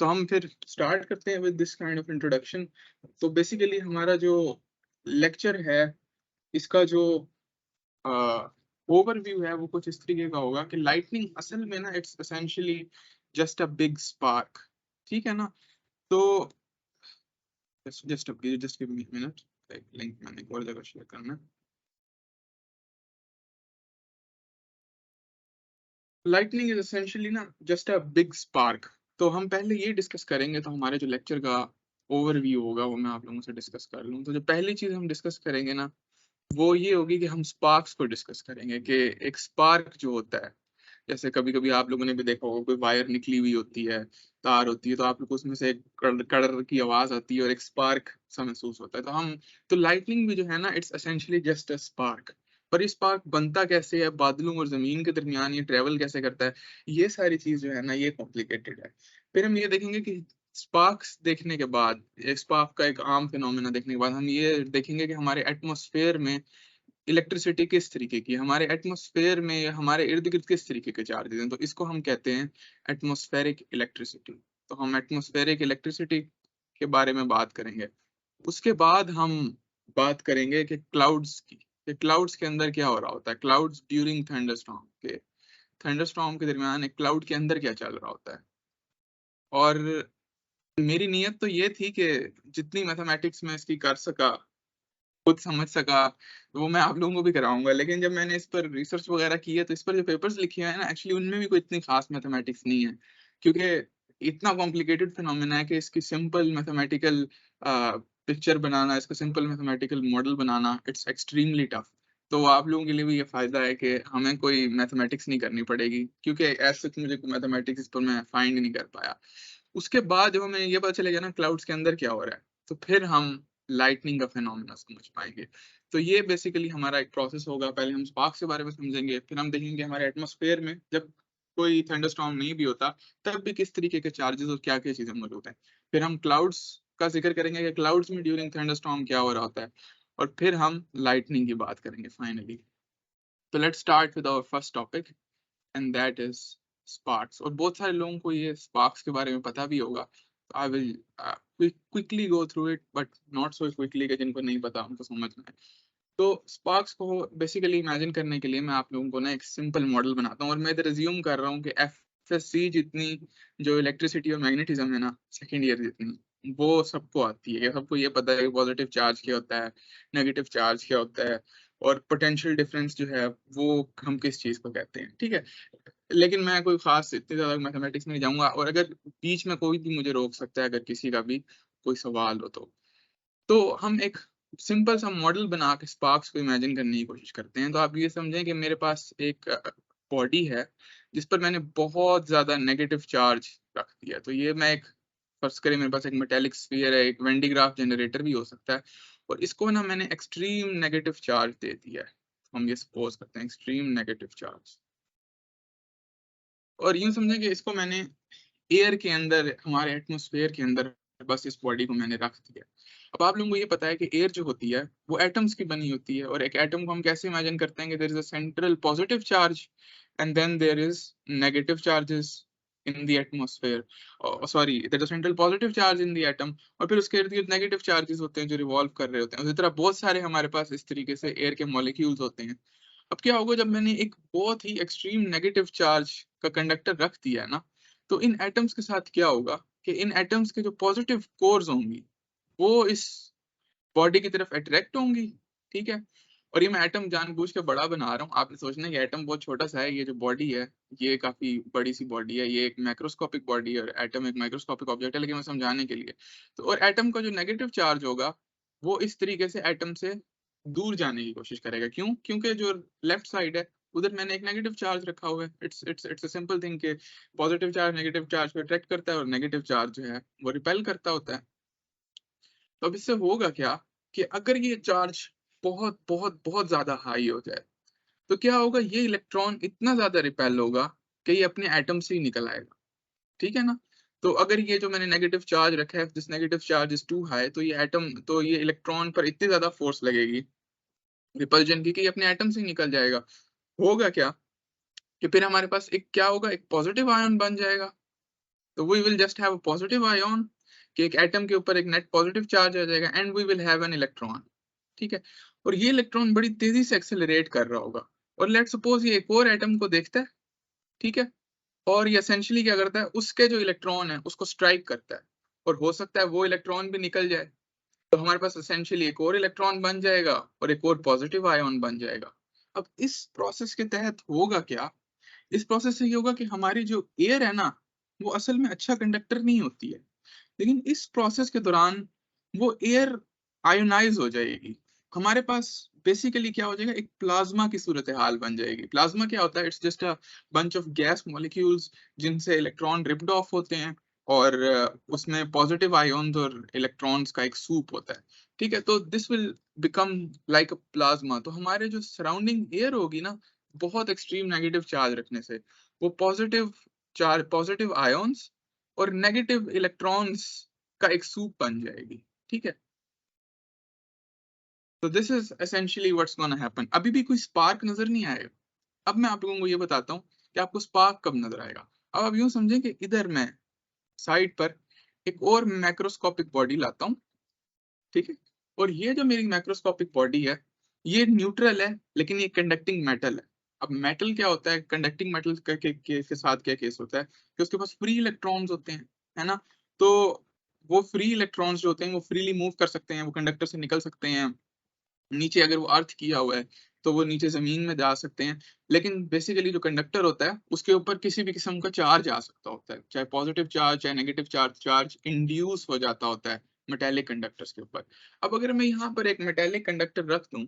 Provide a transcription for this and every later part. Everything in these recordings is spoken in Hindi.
तो हम फिर स्टार्ट करते हैं with this kind of introduction. तो बेसिकली हमारा जो लेक्चर है, इसका जो ओवरव्यू है वो कुछ इस तरीके का होगा कि लाइटनिंग असल में ना it's essentially just a big spark. ठीक है ना? तो just give me minute, link मैंने एक और जगह शेयर करना है। लाइटनिंग इज एसेंशियली ना जस्ट अ बिग स्पार्क। तो हम पहले ये डिस्कस करेंगे, तो हमारे जो लेक्चर का ओवरव्यू होगा वो मैं आप लोगों से डिस्कस कर लूँ। तो जो पहली चीज हम डिस्कस करेंगे ना, वो ये होगी कि हम स्पार्क्स को डिस्कस करेंगे कि एक स्पार्क जो होता है, जैसे कभी कभी आप लोगों ने भी देखा होगा कोई वायर निकली हुई होती है, तार होती है, तो आप लोग को उसमें से एक कड़र की आवाज आती है और एक स्पार्क सा महसूस होता है। तो लाइटनिंग भी जो है ना it's essentially just a spark. पर ये स्पार्क बनता कैसे है, बादलों और जमीन के दरमियान ये ट्रेवल कैसे करता है, ये सारी चीज जो है ना ये कॉम्प्लिकेटेड है। फिर हम ये देखेंगे कि स्पार्क्स देखने के बाद, स्पार्क का एक आम फिनोमेना देखने के बाद, हम ये देखेंगे कि हमारे एटमॉस्फेयर में इलेक्ट्रिसिटी किस तरीके की है, हमारे एटमॉस्फेयर में हमारे इर्द गिर्द किस तरीके के चार्जेस हैं। तो इसको हम कहते हैं एटमॉस्फेरिक इलेक्ट्रिसिटी। तो हम एटमॉस्फेरिक इलेक्ट्रिसिटी के बारे में बात करेंगे। उसके बाद हम बात करेंगे कि क्लाउड्स की, कि क्लाउड्स के अंदर क्या हो रहा होता है, क्लाउड्स ड्यूरिंग थंडरस्टॉर्म, के थंडरस्टॉर्म के दरमियान एक क्लाउड के अंदर क्या चल रहा होता है। और मेरी नीयत तो ये थी कि जितनी मैथमेटिक्स में इसकी कर सका, खुद समझ सका, तो वो मैं आप लोगों को भी कराऊंगा। लेकिन जब मैंने इस पर रिसर्च वगैरह की है, तो इस पर जो पेपर्स लिखे हैं ना, एक्चुअली उनमें भी कोई इतनी खास मैथमेटिक्स नहीं है, क्योंकि इतना कॉम्प्लिकेटेड फिनोमेना है कि इसकी सिंपल मैथमेटिकल पिक्चर बनाना, इसका simple mathematical model banana, it's extremely tough. तो आप लोगों के लिए भी ये फायदा है कि हमें कोई मैथमेटिक्स नहीं करनी पड़ेगी, क्योंकि ऐसे मुझे मैथमेटिक्स पर मैं फाइंड नहीं कर पाया। उसके बाद जब हमें ये पता चलेगा ना क्लाउड्स के अंदर क्या हो रहा है, तो फिर हम लाइटनिंग का फिनोमेना समझ पाएंगे। तो ये बेसिकली हमारा एक प्रोसेस होगा। पहले हम स्पार्क्स के बारे में समझेंगे, फिर हम देखेंगे हमारे एटमॉस्फेयर में जब कोई थंडरस्टॉर्म नहीं भी होता, तब भी किस तरीके के चार्जेस और क्या क्या चीजें मौजूद हैं। फिर हम क्लाउड्स का जिक्र करेंगे कि क्लाउड्स में ड्यूरिंग थंडरस्टॉर्म क्या हो रहा होता है, और फिर हम लाइटनिंग की बात करेंगे फाइनली। तो let's start with our first topic, and that is sparks. और बहुत सारे लोगों को ये स्पार्क्स के बारे में पता भी होगा। I will quickly go through it, but not so quickly कि जिनको नहीं पता उनको समझना है। तो स्पार्क्स को बेसिकली इमेजिन करने के लिए मैं आप लोगों को ना एक सिंपल मॉडल बनाता हूँ, और मैं इधर रिज्यूम कर रहा हूँ कि एफएससी जितनी जो इलेक्ट्रिसिटी और मैग्नेटिज्म है ना, सेकेंड ईयर जितनी, वो सबको आती है। सबको ये पता है कि पॉजिटिव चार्ज क्या होता है, नेगेटिव चार्ज क्या होता है, और पोटेंशियल डिफरेंस जो है वो हम किस चीज को कहते हैं। ठीक है? लेकिन मैं कोई खास इतनी ज्यादा मैथमेटिक्स में नहीं जाऊंगा, और अगर बीच में कोई भी मुझे रोक सकता है अगर किसी का भी कोई सवाल हो तो हम एक सिंपल सा मॉडल बना के स्पार्क्स को इमेजिन करने की कोशिश करते हैं। तो आप ये समझें कि मेरे पास एक बॉडी है जिस पर मैंने बहुत ज्यादा नेगेटिव चार्ज रख दिया। तो ये मैं एक, फर्ज करें मेरे पास एक मेटेलिक स्फीयर है, एक वेन डी ग्राफ जनरेटर भी हो सकता है, और इसको ना मैंने एक्सट्रीम नेगेटिव चार्ज दे दिया है। हम ये सपोज करते हैं एक्सट्रीम नेगेटिव चार्ज, और यूं समझें कि इसको मैंने एयर के अंदर, हमारे एटमॉस्फेयर के अंदर बस इस बॉडी को मैंने रख दिया। अब आप लोगों को ये पता है कि एयर जो होती है वो एटम्स की बनी होती है, और एक एटम को हम कैसे इमेजिन करते हैं कि there is a central positive charge and then there is negative charges in the atmosphere, sorry there is a central positive charge in the atom, और फिर उसके इर्द गिर्द नेगेटिव चार्जेस होते हैं जो रिवॉल्व कर रहे होते हैं। उसी तरह बहुत सारे हमारे पास इस तरीके से एयर के मॉलिक्यूल्स होते हैं। अब क्या होगा जब मैंने एक बहुत ही एक्सट्रीम नेगेटिव चार्ज का कंडक्टर रख दिया है ना, तो इन एटम्स के साथ क्या होगा कि इन एटम्स के जो पॉजिटिव कोर्स होंगी वो इस बॉडी की तरफ अट्रैक्ट होंगी। ठीक है? और ये मैं एटम जानबूझ के बड़ा बना रहा हूँ, आपने सोचना है कि एटम बहुत छोटा सा है, ये जो बॉडी है ये काफी बड़ी सी बॉडी है, ये एक माइक्रोस्कोपिक बॉडी है, और एटम एक माइक्रोस्कोपिक ऑब्जेक्ट है, लेकिन मैं समझाने के लिए। तो और एटम का जो नेगेटिव चार्ज होगा वो इस तरीके से एटम से दूर जाने की कोशिश करेगा। क्यों? क्योंकि जो लेफ्ट साइड है उधर मैंने एक नेगेटिव चार्ज रखा हुआ है। इट्स अ सिंपल थिंग के पॉजिटिव चार्ज नेगेटिव चार्ज को अट्रैक्ट करता है, और नेगेटिव चार्ज जो है वो रिपेल करता होता है। तो अब इससे होगा क्या कि अगर ये चार्ज बहुत बहुत बहुत ज्यादा हाई हो जाए, तो क्या होगा, ये इलेक्ट्रॉन इतना ज्यादा रिपेल होगा कि ये अपने एटम से ही निकल आएगा। ठीक है ना? तो अगर ये जो मैंने नेगेटिव चार्ज रखा है, this negative charge is too high, तो ये एटम, तो ये इलेक्ट्रॉन पर इतनी ज्यादा फोर्स लगेगी रिपल्जन की कि ये अपने एटम से ही निकल जाएगा। होगा क्या कि फिर हमारे पास एक क्या होगा, एक पॉजिटिव आयन बन जाएगा। तो we will just have a positive ion कि एक एटम के ऊपर एक नेट पॉजिटिव चार्ज आ जाएगा and we will have an electron, ठीक है। और ये इलेक्ट्रॉन बड़ी तेजी से एक्सेलरेट कर रहा होगा और लेट सपोज ये एक और एटम को देखता है, ठीक है, और ये एसेंशियली क्या करता है, उसके जो इलेक्ट्रॉन है उसको स्ट्राइक करता है और हो सकता है वो इलेक्ट्रॉन भी निकल जाए, तो हमारे पास एसेंशियली एक और इलेक्ट्रॉन बन जाएगा और एक और पॉजिटिव आयन बन जाएगा। अब इस प्रोसेस के तहत होगा क्या, इस प्रोसेस से ये होगा कि हमारी जो एयर है ना वो असल में अच्छा कंडक्टर नहीं होती है, लेकिन इस प्रोसेस के दौरान वो एयर आयोनाइज हो जाएगी। हमारे पास बेसिकली क्या हो जाएगा, एक प्लाज्मा की सूरत हाल बन जाएगी। प्लाज्मा क्या होता है, it's just a bunch of gas molecules जिनसे इलेक्ट्रॉन रिप्ड ऑफ होते हैं और उसमें पॉजिटिव आयन्स और इलेक्ट्रॉन्स का एक सूप होता है, ठीक है। तो this will become like a plasma. तो हमारे जो सराउंडिंग एयर होगी ना, बहुत एक्सट्रीम नेगेटिव चार्ज रखने से वो पॉजिटिव आयन्स और नेगेटिव इलेक्ट्रॉन्स का एक सूप बन जाएगी, ठीक है। तो this is essentially what's gonna happen. अभी भी कोई स्पार्क नजर नहीं आएगा। अब मैं आप लोगों को ये बताता हूँ कि आपको स्पार्क कब नजर आएगा। अब आप यूं समझें कि इधर मैं साइड पर एक और मैक्रोस्कोपिक बॉडी लाता हूँ, ठीक है, और ये जो मेरी मैक्रोस्कोपिक बॉडी है ये न्यूट्रल है लेकिन ये कंडक्टिंग मेटल है। अब मेटल क्या होता है, कंडक्टिंग मेटल के साथ क्या केस होता है कि उसके पास फ्री इलेक्ट्रॉन्स होते हैं, है ना। तो वो फ्री इलेक्ट्रॉन्स जो होते हैं वो फ्रीली मूव कर सकते हैं, वो कंडक्टर से निकल सकते हैं। नीचे अगर वो अर्थ किया हुआ है तो वो नीचे जमीन में जा सकते हैं। लेकिन बेसिकली जो कंडक्टर होता है उसके ऊपर किसी भी किस्म का चार्ज आ सकता होता है, चाहे पॉजिटिव चार्ज चाहे नेगेटिव चार्ज, चार्ज इंड्यूस हो जाता होता है मेटेलिक कंडक्टर्स के ऊपर। अब अगर मैं यहाँ पर एक मेटेलिक कंडक्टर रख दूं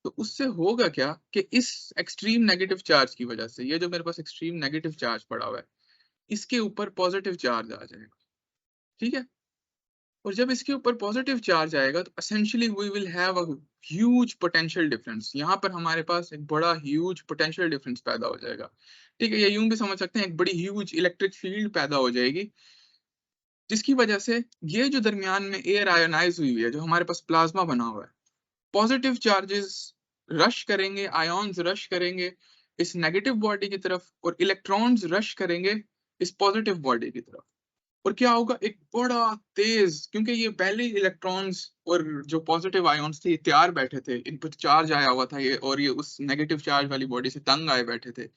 तो उससे होगा क्या कि इस एक्सट्रीम नेगेटिव चार्ज की वजह से, ये जो मेरे पास एक्सट्रीम नेगेटिव चार्ज पड़ा हुआ है इसके ऊपर पॉजिटिव चार्ज आ जाएगा, ठीक है। और जब इसके ऊपर पॉजिटिव चार्ज आएगा तो essentially we will have a huge potential difference. यहाँ पर हमारे पास एक बड़ा ह्यूज पोटेंशियल डिफरेंस पैदा हो जाएगा, ठीक है। या यूं भी समझ सकते हैं एक बड़ी ह्यूज इलेक्ट्रिक फील्ड पैदा हो जाएगी, जिसकी वजह से ये जो दरमियान में एयर आयोनाइज हुई है, जो हमारे पास प्लाज्मा बना हुआ है, पॉजिटिव चार्जेस रश करेंगे, आयॉन्स रश करेंगे इस नेगेटिव बॉडी की तरफ और इलेक्ट्रॉन्स रश करेंगे इस पॉजिटिव बॉडी की तरफ। और क्या होगा, एक बड़ा तेज, क्योंकि ये पहले इलेक्ट्रॉन्स और जो पॉजिटिव आयॉन्स थे ये तैयार बैठे थे, इन पर चार्ज आया हुआ था ये, और ये उस नेगेटिव चार्ज वाली बॉडी से तंग आए बैठे थे।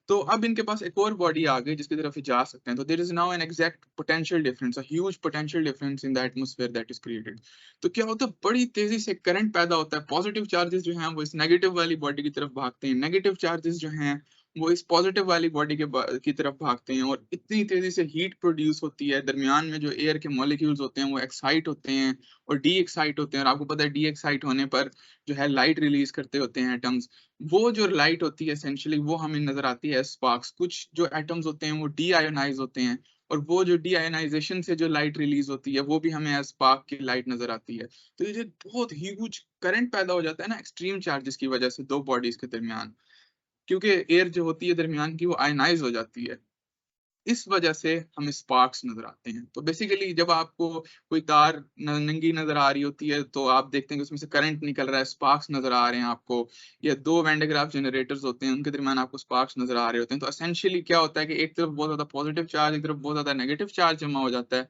तो अब इनके पास एक और बॉडी आ गई जिसकी तरफ ये जा सकते हैं। तो there is now an exact potential difference, a huge potential difference in the atmosphere that is created. तो क्या होता है, बड़ी तेजी से करंट पैदा होता है। पॉजिटिव चार्जेस जो हैं वो इस नेगेटिव वाली बॉडी की तरफ भागते हैं, नेगेटिव चार्जेस जो हैं वो इस पॉजिटिव वाली बॉडी की तरफ भागते हैं, और इतनी तेजी से हीट प्रोड्यूस होती है। दरमियान में जो एयर के मॉलिक्यूल्स होते हैं वो एक्साइट होते हैं और डी एक्साइट होते हैं, और आपको पता है डी एक्साइट होने पर जो है लाइट रिलीज करते होते हैं एटम्स। वो जो लाइट होती है एसेंशियली वो हमें नजर आती है स्पार्क्स। कुछ जो एटम्स होते हैं वो डी आयोनाइज होते हैं, और वो जो डी आयोनाइजेशन से जो लाइट रिलीज होती है वो भी हमें एज स्पार्क की लाइट नजर आती है। तो ये जो बहुत ह्यूज करंट पैदा हो जाता है ना एक्सट्रीम चार्जेस की वजह से दो बॉडीज के दरमियान, क्योंकि एयर जो होती है दरमियान की वो आयनाइज हो जाती है, इस वजह से हमें स्पार्क्स नजर आते हैं। तो बेसिकली जब आपको कोई तार नंगी नजर आ रही होती है तो आप देखते हैं कि उसमें से करंट निकल रहा है, स्पार्क्स नजर आ रहे हैं आपको, या दो वैन डे ग्राफ जनरेटर्स होते हैं उनके दरमियान आपको स्पार्क्स नजर आ रहे होते हैं। तो एसेंशियली क्या होता है कि एक तरफ बहुत ज्यादा पॉजिटिव चार्ज, एक तरफ बहुत ज्यादा नेगेटिव चार्ज जमा हो जाता है,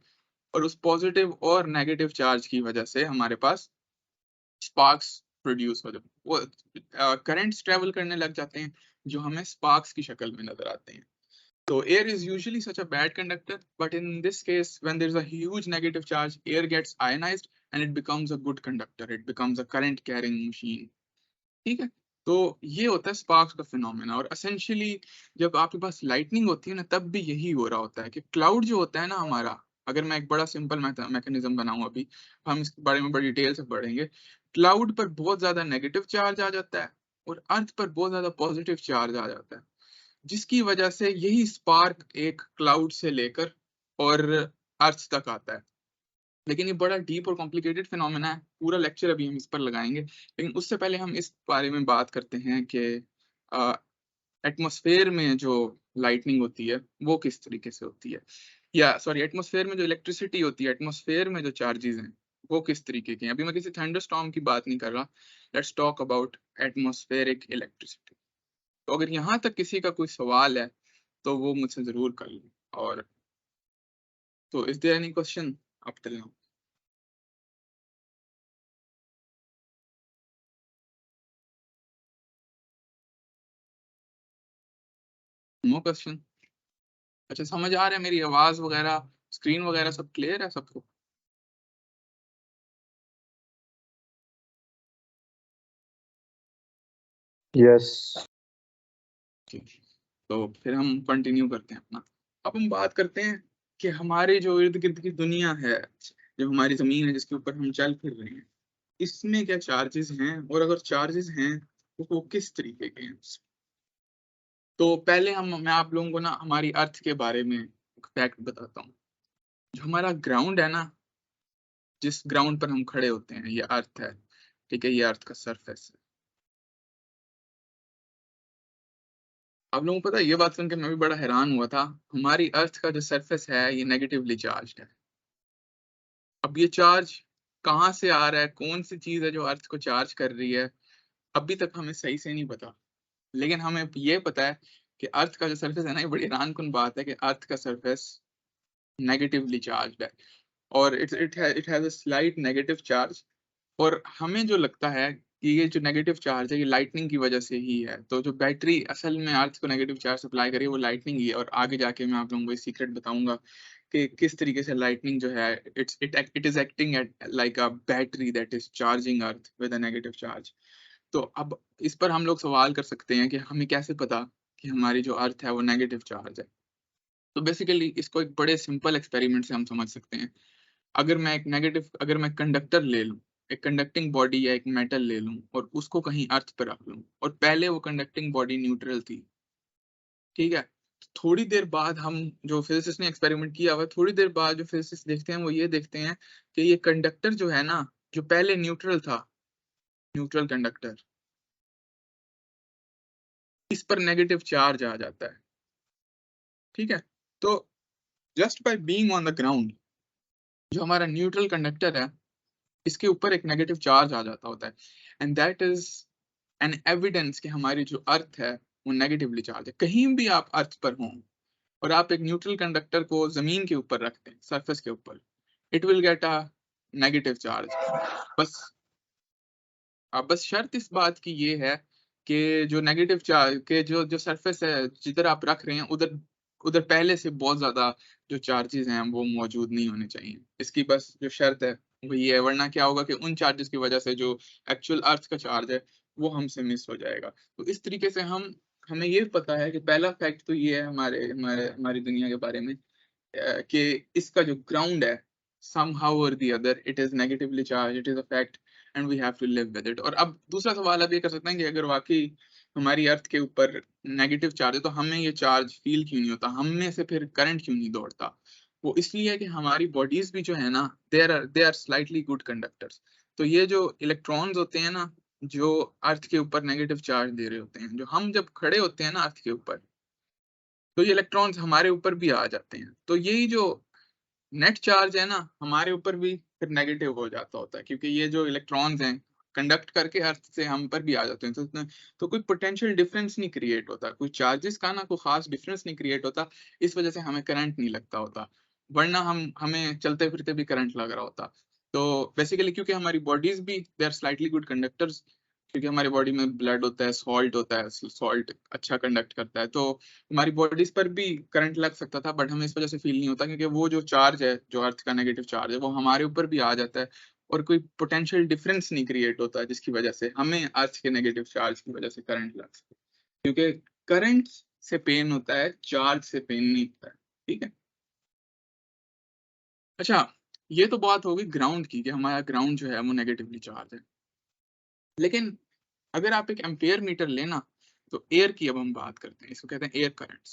और उस पॉजिटिव और नेगेटिव चार्ज की वजह से हमारे पास स्पार्क्स प्रोड्यूस हो जाते हैं, वो करंट्स ट्रेवल करने लग जाते हैं जो हमें स्पार्क्स की शक्ल में नजर आते हैं। So air is usually such a bad conductor, but in this case, when there's a huge negative charge, air gets ionized and it becomes a good conductor. It becomes a current carrying machine. ठीक है। तो ये होता है स्पार्क्स का फिनोमेना। और एसेंशियली जब आपके पास लाइटनिंग होती है ना तब भी यही हो रहा होता है कि क्लाउड जो होता है ना हमारा, अगर मैं एक बड़ा सिंपल मैकेनिज्म बनाऊं, अभी हम इस बारे में बड़ी डिटेल से पढ़ेंगे। क्लाउड पर बहुत ज्यादा नेगेटिव चार्ज आ जाता है और अर्थ पर बहुत ज्यादा पॉजिटिव चार्ज आ जाता है, जिसकी वजह से यही स्पार्क एक क्लाउड से लेकर और अर्थ तक आता है। लेकिन ये बड़ा डीप और कॉम्प्लिकेटेड फिनोमेना है, पूरा लेक्चर अभी हम इस पर लगाएंगे। लेकिन उससे पहले हम इस बारे में बात करते हैं कि एटमॉस्फेयर में जो लाइटनिंग होती है वो किस तरीके से होती है, या सॉरी एटमॉस्फेयर में जो इलेक्ट्रिसिटी होती है, एटमॉस्फेयर में जो चार्जेस हैं वो किस तरीके के हैं। अभी मैं किसी थंडरस्टॉर्म की बात नहीं कर रहा, let's talk about atmospheric electricity. तो अगर यहाँ तक किसी का कोई सवाल है तो वो मुझसे जरूर कर लें। और So is there any question up till now? No question? अच्छा, समझ आ रहा है मेरी आवाज वगैरह, स्क्रीन वगैरह सब क्लियर है सबको? यस। तो फिर हम कंटिन्यू करते हैं अपना। अब हम बात करते हैं कि हमारे जो इर्द गिर्द की दुनिया है, जो हमारी जमीन है जिसके ऊपर हम चल फिर रहे हैं, इसमें क्या चार्जेस हैं, और अगर चार्जेस हैं तो वो किस तरीके के हैं। तो पहले मैं आप लोगों को ना हमारी अर्थ के बारे में एक फैक्ट बताता हूँ। जो हमारा ग्राउंड है ना, जिस ग्राउंड पर हम खड़े होते हैं, ये अर्थ है, ठीक है, ये अर्थ का सरफेस है। आप लोगों को पता है, ये बात सुन के मैं भी बड़ा हैरान हुआ था, हमारी अर्थ का जो सरफेस है ये नेगेटिवली चार्ज है। अब ये चार्ज कहाँ से आ रहा है, कौन सी चीज है जो अर्थ को चार्ज कर रही है, अभी तक हमें सही से नहीं पता। लेकिन हमें ये पता है कि अर्थ का जो सरफेस है ना, ये बड़ी हैरानकुन बात है कि अर्थ का सरफेस नेगेटिवली चार्ज है, और it has a slight negative charge. और हमें जो लगता है कि ये जो नेगेटिव चार्ज है ये लाइटनिंग की वजह से ही है। तो जो बैटरी असल में अर्थ को नेगेटिव चार्ज सप्लाई करी है वो लाइटनिंग ही है, और आगे जाके मैं आप लोगों को सीक्रेट बताऊंगा कि किस तरीके से लाइटनिंग जो है it is acting at like a battery that is charging earth with a negative charge. तो अब इस पर हम लोग सवाल कर सकते हैं कि हमें कैसे पता कि हमारी जो अर्थ है वो नेगेटिव चार्ज है। तो बेसिकली इसको एक बड़े सिंपल एक्सपेरिमेंट से हम समझ सकते हैं। अगर मैं कंडक्टर ले लूं, एक कंडक्टिंग बॉडी या एक मेटल ले लूं और उसको कहीं अर्थ पर रख लूं, और पहले वो कंडक्टिंग बॉडी न्यूट्रल थी, ठीक है। थोड़ी देर बाद हम, जो फिजिसिस्ट ने एक्सपेरिमेंट किया हुआ, थोड़ी देर बाद जो फिजिसिस्ट देखते हैं वो ये देखते हैं कि ये कंडक्टर जो है ना, जो पहले न्यूट्रल था, न्यूट्रल कंडक्टर, इस पर नेगेटिव चार्ज आ जाता है, ठीक है। तो just by being on the ground, जो हमारा न्यूट्रल कंडक्टर है, इसके ऊपर एक नेगेटिव चार्ज आ जाता होता है, and that is an evidence कि हमारी जो अर्थ है वो नेगेटिवली चार्ज है। कहीं भी आप अर्थ पर हों और आप एक न्यूट्रल कंडक्टर को जमीन के ऊपर रखते हैं, सरफेस के ऊपर, it will get a negative charge. बस बस शर्त इस बात की ये है कि जो नेगेटिव चार्ज के जो जो सरफेस है जिधर आप रख रहे हैं, उधर उधर पहले से बहुत ज्यादा जो चार्जेस हैं वो मौजूद नहीं होने चाहिए। इसकी बस जो शर्त है वो ये है, वरना क्या होगा कि उन चार्जेस की वजह से जो एक्चुअल अर्थ का चार्ज है वो हमसे मिस हो जाएगा। तो इस तरीके से हमें ये पता है कि पहला फैक्ट तो ये है हमारे हमारे हमारी दुनिया के बारे में, कि इसका जो ग्राउंड है, somehow or the other it is negatively charged, it is a fact and we have to live with it। और अब दूसरा सवाल अब ये कर सकते हैं कि अगर वाकई हमारी अर्थ के ऊपर नेगेटिव चार्ज है तो हमें ये चार्ज फील क्यों नहीं होता, हम में से फिर करंट क्यों नहीं दौड़ता। वो इसलिए है कि हमारी बॉडीज भी जो है ना, they are slightly good conductors. तो ये जो इलेक्ट्रॉन्स होते हैं ना, जो अर्थ के ऊपर नेगेटिव चार्ज दे रहे होते हैं, जो हम जब खड़े होते हैं ना अर्थ के ऊपर, तो ये इलेक्ट्रॉन्स हमारे ऊपर भी आ जाते हैं। तो यही जो नेट चार्ज है ना, हमारे ऊपर भी फिर नेगेटिव हो जाता होता है, क्योंकि ये जो इलेक्ट्रॉन्स हैं कंडक्ट करके अर्थ से हम पर भी आ जाते हैं। तो कोई पोटेंशियल डिफरेंस नहीं क्रिएट होता, कोई चार्जेस का ना कोई खास डिफरेंस नहीं क्रिएट होता, इस वजह से हमें करंट नहीं लगता होता, वरना हमें चलते फिरते भी करंट लग रहा होता। तो बेसिकली क्योंकि हमारी बॉडीज भी they are slightly good conductors, क्योंकि हमारी बॉडी में ब्लड होता है, सॉल्ट होता है, सॉल्ट अच्छा कंडक्ट करता है, तो हमारी बॉडीज पर भी करंट लग सकता था, बट हमें इस वजह से फील नहीं होता, क्योंकि वो जो चार्ज है, जो अर्थ का नेगेटिव चार्ज है, वो हमारे ऊपर भी आ जाता है, और कोई पोटेंशियल डिफरेंस नहीं क्रिएट होता जिसकी वजह से हमें अर्थ के नेगेटिव चार्ज की वजह से करंट लग सके। क्योंकि करंट से पेन होता है, चार्ज से पेन नहीं होता है, ठीक है। अच्छा, ये तो बात होगी ग्राउंड की कि हमारा ग्राउंड जो है वो नेगेटिवली चार्ज है। लेकिन अगर आप एक एम्पेयर मीटर लेना, तो एयर की अब हम बात करते हैं, इसको कहते हैं एयर करंट्स।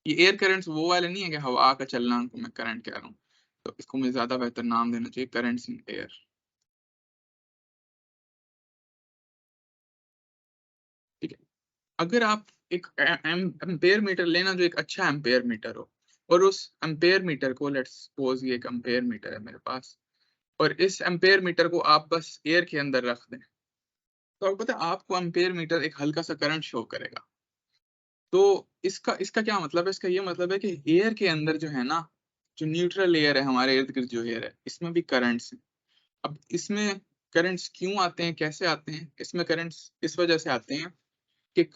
ये एयर करंट्स वो वाले नहीं है कि हवा का चलना को मैं करंट कह रहा हूँ, तो इसको मुझे ज्यादा बेहतर नाम देना चाहिए, करंट्स इन एयर, ठीक है। अगर आप एक एम्पेयर मीटर लेना, जो एक अच्छा एम्पेयर मीटर हो, और उस एम्पेयर मीटर को, लेट्स सपोज ये एक एम्पेयर मीटर है मेरे पास, और इस एम्पेयर मीटर को आप बस एयर के अंदर रख दें, तो आपको पता है आपको एम्पेयर मीटर एक हल्का सा करंट शो करेगा। तो इसका इसका क्या मतलब है, इसका ये मतलब है कि एयर के अंदर जो है ना, जो न्यूट्रल एयर है, हमारे इर्द गिर्द जो एयर है, इसमें भी करंट्स हैं। अब इसमें करंट्स क्यों आते हैं, कैसे आते हैं? इसमें करंट्स इस वजह से आते हैं कि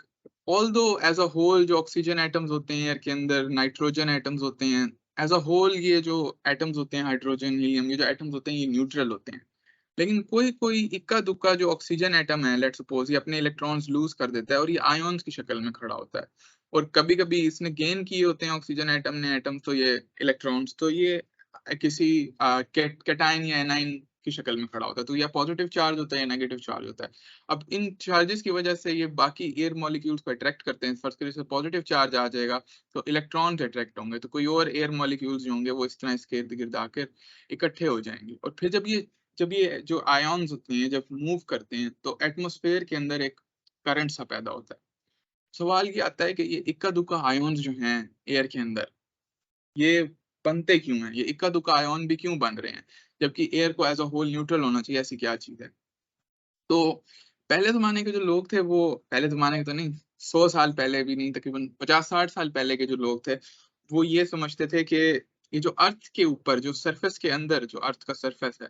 ऑल्दो एज अ होल जो ऑक्सीजन एटम्स होते हैं एयर के अंदर, नाइट्रोजन एटम्स होते हैं, एज अ होल ये जो एटम्स होते हैं, हाइड्रोजन, हीलियम, ये जो एटम्स होते हैं ये न्यूट्रल होते हैं। लेकिन कोई कोई इक्का दुक्का जो ऑक्सीजन एटम है, लेट्स सपोज, ये अपने इलेक्ट्रॉन्स लूज कर देता है और ये आयोन्स की शक्ल में खड़ा होता है। और कभी कभी इसने गेन किए होते हैं ऑक्सीजन एटम ने, एटम तो ये इलेक्ट्रॉन्स, तो ये किसी कैटायन या एनाइन की शक्ल में खड़ा होता है। तो या पॉजिटिव चार्ज होता है या नेगेटिव चार्ज होता है। अब इन चार्जेस की वजह से ये बाकी एयर मॉलिक्यूल्स को अट्रैक्ट करते हैं। फर्स्ट करिए, पॉजिटिव चार्ज आ जाएगा तो इलेक्ट्रॉन्स अट्रैक्ट होंगे, तो कोई और एयर मॉलिक्यूल्स जो होंगे वो इस तरह इसके इर्द गिर्द आकर इकट्ठे हो जाएंगे। और फिर जब ये जो आयॉन्स होते हैं जब मूव करते हैं तो एटमॉस्फेयर के अंदर एक करंट सा पैदा होता है। सवाल ये आता है कि ये इक्का दुक्का आयॉन्स जो हैं एयर के अंदर, ये बनते क्यों हैं? ये इक्का दुक्का आयॉन भी क्यों बन रहे हैं, जबकि एयर को एज अ होल न्यूट्रल होना चाहिए? ऐसी क्या चीज है? तो पहले जमाने के जो लोग थे, वो पहले जमाने के तो नहीं, 100 साल पहले भी नहीं, तकरीबन 50-60 साल पहले के जो लोग थे, वो ये समझते थे कि ये जो अर्थ के ऊपर, जो सरफेस के अंदर, जो अर्थ का सरफेस है,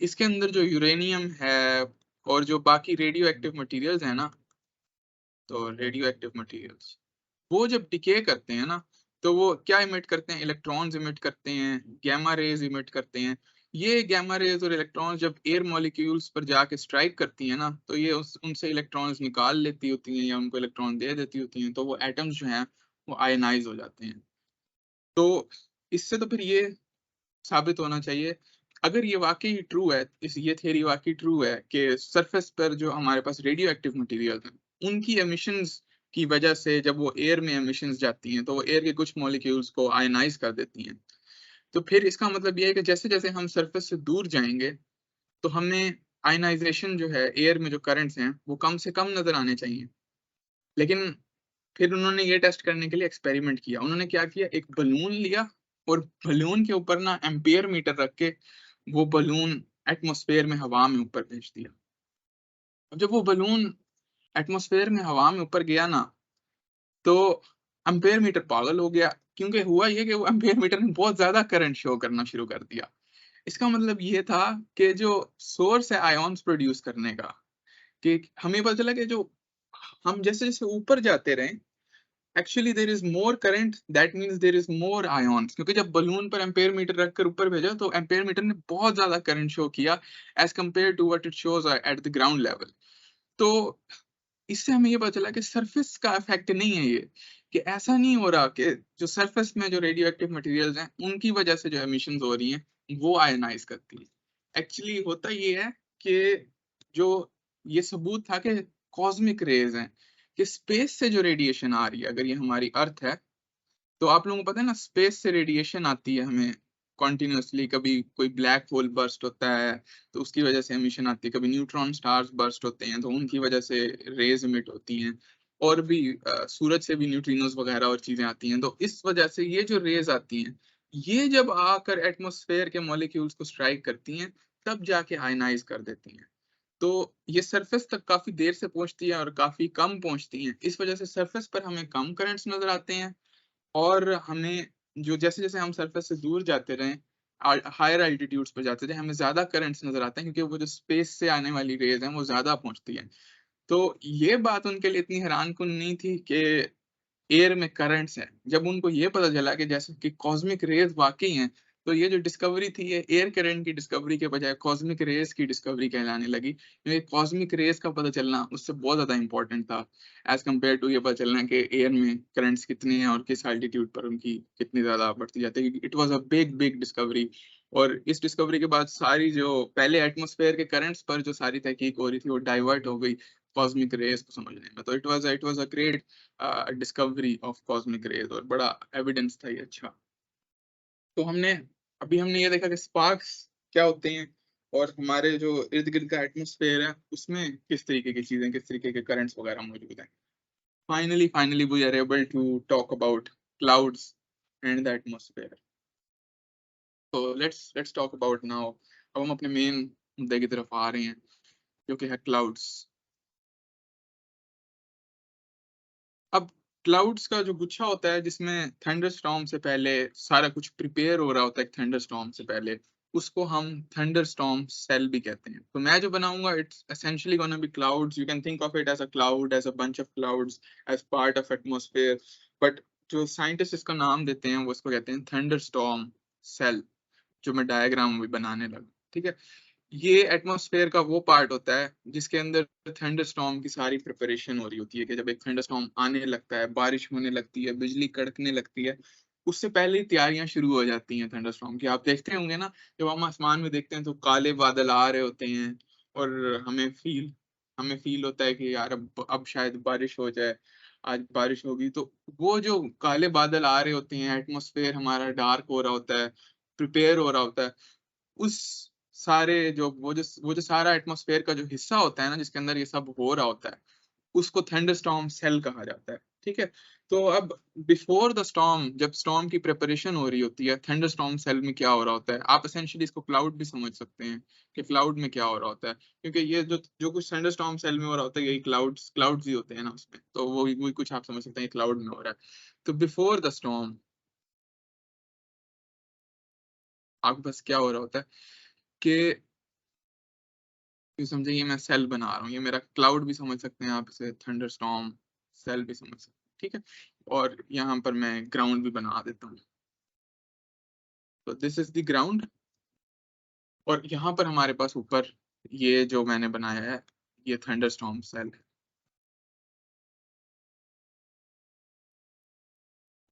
इसके अंदर जो यूरेनियम है और जो बाकी रेडियो एक्टिव मटीरियल्स है ना, तो रेडियो एक्टिव मटीरियल्स वो जब डिके करते हैं ना, तो वो क्या इमिट करते हैं? इलेक्ट्रॉन्स इमिट करते हैं, गैमा रेज इमिट करते हैं। ये गैमा रेज और इलेक्ट्रॉन्स जब एयर मॉलिक्यूल्स पर जाके स्ट्राइक करती हैं ना, तो ये उनसे इलेक्ट्रॉन्स निकाल लेती होती हैं या उनको इलेक्ट्रॉन दे देती होती हैं, तो वो एटम्स जो हैं वो आयनाइज हो जाते हैं। तो इससे तो फिर ये साबित होना चाहिए, अगर ये वाकई ट्रू है, इस ये थियरी वाकई ट्रू है कि सरफेस पर जो हमारे पास रेडियो एक्टिव मटेरियल हैं, उनकी एमिशंस की वजह से जब वो एयर में एमिशंस जाती हैं तो वो एयर के कुछ मॉलिक्यूल्स को आयनाइज कर देती हैं। तो फिर इसका मतलब ये है कि जैसे जैसे हम सरफेस से दूर जाएंगे तो हमें आयनाइजेशन जो है, एयर में जो करंट्स हैं वो कम से कम नजर आने चाहिए। लेकिन फिर उन्होंने ये टेस्ट करने के लिए एक्सपेरिमेंट किया। उन्होंने क्या किया, एक बलून लिया और बलून के ऊपर ना एम्पियर मीटर रख के वो बलून एटमॉस्फेयर में, हवा में ऊपर भेज दिया। अब जब वो बलून एटमॉस्फेयर में हवा में ऊपर गया ना, तो एम्पियर मीटर पागल हो गया, क्योंकि हुआ ये कि वो एम्पियर मीटर ने बहुत ज्यादा करंट शो करना शुरू कर दिया। इसका मतलब ये था कि जो सोर्स है आयॉन्स प्रोड्यूस करने का, कि हमें पता चला कि जो हम जैसे जैसे ऊपर जाते रहे, actually there is more current, that means there is more ions, क्योंकि जब बलून पर एम्पेयर मीटर रखकर ऊपर भेजा तो एम्पेयर मीटर ने बहुत ज्यादा करंट शो किया as compared to what it shows at the ground level. तो इससे हमें ये पता चला कि सरफेस का इफेक्ट नहीं है ये, कि ऐसा नहीं हो रहा कि जो सरफेस में जो रेडियो एक्टिव मटेरियल्स हैं उनकी वजह से जो एमिशंस हो रही हैं वो आयनाइज करती है। एक्चुअली होता ये है कि जो ये सबूत था कि कॉस्मिक रेज हैं, कि स्पेस से जो रेडिएशन आ रही है, अगर ये हमारी अर्थ है, तो आप लोगों को पता है ना, स्पेस से रेडिएशन आती है हमें कॉन्टिन्यूसली। कभी कोई ब्लैक होल बर्स्ट होता है तो उसकी वजह से एमिशन आती है, कभी न्यूट्रॉन स्टार्स बर्स्ट होते हैं तो उनकी वजह से रेज इमिट होती हैं, और भी सूरज से भी न्यूट्रिनोज वगैरह और चीजें आती हैं। तो इस वजह से ये जो रेज आती हैं, ये जब आकर एटमॉस्फेयर के मॉलिक्यूल्स को स्ट्राइक करती हैं, तब जाके आयनाइज कर देती हैं। तो ये सरफेस तक काफी देर से पहुंचती है और काफी कम पहुंचती हैं। इस वजह से सरफेस पर हमें कम करंट्स नजर आते हैं, और हमें जो जैसे जैसे हम सरफेस से दूर जाते रहे, हायर एल्टीट्यूड्स पर जाते रहे, हमें ज्यादा करंट्स नजर आते हैं, क्योंकि वो जो स्पेस से आने वाली रेज हैं वो ज्यादा पहुंचती हैं। तो ये बात उनके लिए इतनी हैरान कुन नहीं थी कि एयर में करंट्स हैं। जब उनको ये पता चला कि जैसे कि कॉस्मिक रेज वाकई हैं, तो ये जो डिस्कवरी थी ये एयर करंट की डिस्कवरी के बजाय कॉस्मिक रेज की डिस्कवरी कहलाने लगी, क्योंकि कॉस्मिक रेज का पता चलना उससे बहुत ज्यादा इंपॉर्टेंट था एज कम्पेयर टू ये पता चलना कि एयर में करंट्स कितने हैं और किस एल्टीट्यूड पर उनकी कितनी ज्यादा बढ़ती जाती है। It was a big big discovery. और इस डिस्कवरी के बाद सारी जो पहले एटमॉस्फेयर के करंट्स पर जो सारी तहकीक हो रही थी वो डाइवर्ट हो गई कॉस्मिक रेज को समझने में। तो it was a great discovery of cosmic rays, और बड़ा एविडेंस था ये। अच्छा, तो हमने ये देखा कि स्पार्क्स क्या होते हैं, और हमारे जो इर्द गिर्द का एटमॉस्फेयर है उसमें किस तरीके की चीजें, किस तरीके के करंट्स वगैरह मौजूद हैं। Finally we are able to talk about clouds and the atmosphere. तो लेट्स टॉक अबाउट नाउ। अब हम अपने मेन मुद्दे की तरफ आ रहे हैं, जो कि है क्लाउड्स। अब क्लाउड्स का जो गुच्छा होता है जिसमें थंडरस्टॉर्म से पहले सारा कुछ प्रिपेयर हो रहा होता है थंडरस्टॉर्म से पहले, उसको हम थंडरस्टॉर्म सेल भी कहते हैं। तो मैं जो बनाऊंगा it's essentially gonna be clouds, you can think of it as a cloud, as a bunch of clouds, as part of atmosphere, but जो साइंटिस्ट इसका नाम देते हैं वो इसको कहते हैं थंडरस्टॉर्म सेल, जो मैं डायग्राम भी बनाने लगा। ठीक है, ये एटमॉस्फेयर का वो पार्ट होता है जिसके अंदर थंडरस्टॉर्म की सारी प्रिपरेशन हो रही होती है, कि जब एक थंडरस्टॉर्म आने लगता है, बारिश होने लगती है, बिजली कड़कने लगती है, उससे पहले ही तैयारियां शुरू हो जाती हैं थंडरस्टॉर्म की। आप देखते होंगे ना, जब हम आसमान में देखते हैं तो काले बादल आ रहे होते हैं और हमें फील होता है कि यार अब शायद बारिश हो जाए, आज बारिश होगी। तो वो जो काले बादल आ रहे होते हैं, एटमॉस्फेयर हमारा डार्क हो रहा होता है, प्रिपेयर हो रहा होता है, उस सारे जो वो जो सारा एटमॉस्फेयर का जो हिस्सा होता है ना जिसके अंदर ये सब हो रहा होता है, उसको थंडरस्टॉर्म सेल कहा जाता है। ठीक है, तो अब बिफोर द स्टॉर्म, जब स्टॉर्म की प्रिपरेशन हो रही होती है, थंडरस्टॉर्म सेल में क्या हो रहा होता है, आप एसेंशियली इसको क्लाउड भी समझ सकते हैं कि क्लाउड में क्या हो रहा होता है, क्योंकि ये जो जो कुछ थंडरस्टॉर्म सेल में हो रहा होता है यही क्लाउड्स क्लाउड्स ही होते हैं ना उसमें, तो वो वही कुछ आप समझ सकते हैं क्लाउड में हो रहा है। तो बिफोर द स्टॉर्म आपके पास क्या हो रहा होता है कि, ये समझे ये मैं सेल बना रहा हूँ, ये मेरा क्लाउड भी समझ सकते हैं आप इसे, थंडरस्टॉर्म सेल भी समझ सकते हैं। ठीक है, और यहाँ पर मैं ग्राउंड भी बना देता हूँ। तो दिस इज द ग्राउंड, और यहाँ पर हमारे पास ऊपर ये जो मैंने बनाया है ये थंडरस्टॉर्म सेल है,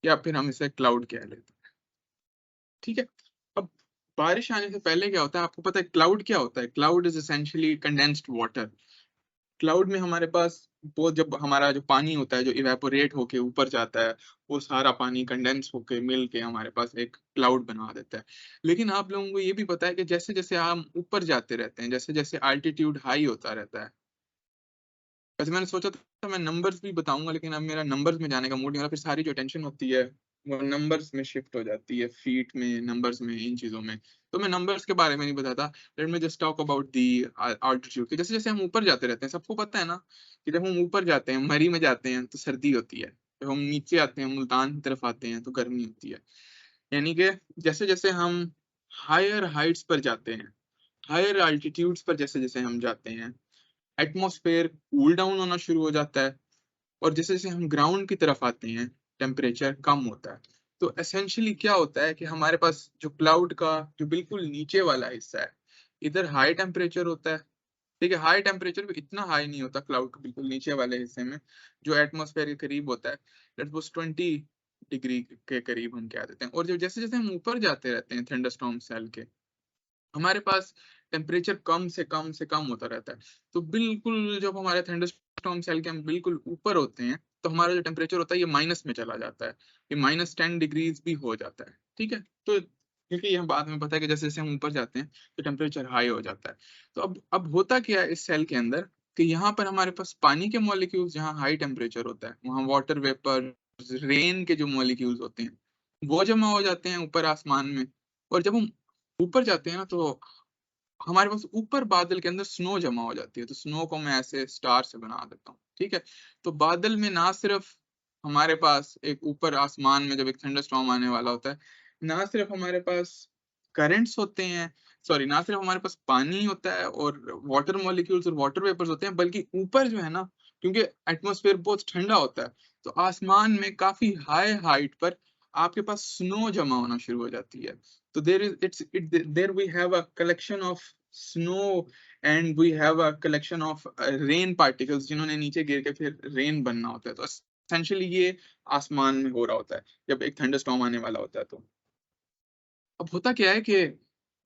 या फिर हम इसे क्लाउड कह लेते हैं। ठीक है, अब बारिश आने से पहले क्या होता है, आपको पता है क्लाउड क्या होता है? Cloud is essentially condensed water. Cloud में हमारे पास वो जब हमारा जो पानी होता है जो इवेपोरेट होके ऊपर जाता है, वो सारा पानी कंडेंस होके मिल के हमारे पास एक क्लाउड बना देता है। लेकिन आप लोगों को ये भी पता है कि जैसे जैसे हम ऊपर जाते रहते हैं, जैसे जैसे अल्टीट्यूड हाई होता रहता है, वैसे मैंने सोचा था मैं नंबर्स भी बताऊंगा, लेकिन अब मेरा नंबर्स में जाने का मूड नहीं हो रहा, फिर सारी जो टेंशन होती है वो नंबर्स में शिफ्ट हो जाती है, फीट में, नंबर्स में, इन चीजों में। तो मैं नंबर्स के बारे में नहीं बताता, let me just talk about the altitude, कि जैसे जैसे हम ऊपर जाते रहते हैं, सबको पता है ना कि जब हम ऊपर जाते हैं, मरी में जाते हैं तो सर्दी होती है, जब हम नीचे आते हैं, मुल्तान की तरफ आते हैं तो गर्मी होती है। यानी कि जैसे जैसे हम हायर हाइट्स पर जाते हैं, हायर अल्टीट्यूड्स पर जैसे जैसे हम जाते हैं, एटमॉस्फेयर कूल डाउन होना शुरू हो जाता है, और जैसे जैसे हम ग्राउंड की तरफ आते हैं टेम्परेचर कम होता है। तो एसेंशियली क्या होता है कि हमारे पास जो क्लाउड का जो बिल्कुल नीचे वाला हिस्सा है, इधर हाई टेम्परेचर होता है। ठीक है, हाई टेम्परेचर भी इतना हाई नहीं होता क्लाउड के बिल्कुल नीचे वाले हिस्से में, जो एटमॉस्फेयर के करीब होता है, लेट्स सपोज 20 डिग्री के करीब हम कह देते हैं। और जो जैसे जैसे हम ऊपर जाते रहते हैं थंडरस्टॉर्म सेल के, हमारे पास टेम्परेचर कम से कम से कम होता रहता है। तो बिल्कुल जब हमारे थंडरस्टॉर्म सेल के हम बिल्कुल ऊपर होते हैं, तो हमारा जो टेम्परेचर होता है ये माइनस में चला जाता है, ये -10 डिग्रीज भी हो जाता है। ठीक है, तो क्योंकि ये हम बाद में पता है कि जैसे जैसे हम ऊपर जाते हैं तो टेम्परेचर हाई हो जाता है। तो अब होता क्या है इस सेल के अंदर, कि यहाँ पर हमारे पास पानी के मॉलिक्यूल्स जहाँ हाई टेम्परेचर होता है, वहाँ वाटर वेपर, रेन के जो मॉलिक्यूल्स होते हैं वो जमा हो जाते हैं ऊपर आसमान में। और जब हम ऊपर जाते हैं ना, तो हमारे पास ऊपर बादल के अंदर स्नो जमा हो जाती है। तो स्नो को मैं ऐसे स्टार से बना देता हूँ। ठीक है, तो बादल में ना सिर्फ हमारे पास एक ऊपर आसमान में जब एक थंडरस्टॉर्म आने वाला होता है, ना सिर्फ हमारे पास करंट्स होते हैं, सॉरी, ना सिर्फ हमारे पास पानी होता है और वाटर मॉलिक्यूल्स और वाटर वेपर्स होते हैं, बल्कि ऊपर जो है ना, क्योंकि एटमॉस्फेयर बहुत ठंडा होता है, तो आसमान में काफी हाई हाइट पर आपके पास स्नो जमा होना शुरू हो जाती है। तो there we have a collection of snow, and we have a collection of rain particles जिन्होंने नीचे गिर के फिर रेन बनना होता है। तो essentially ये आसमान में हो रहा होता है जब एक थंडरस्टॉर्म आने वाला होता है। तो अब होता क्या है कि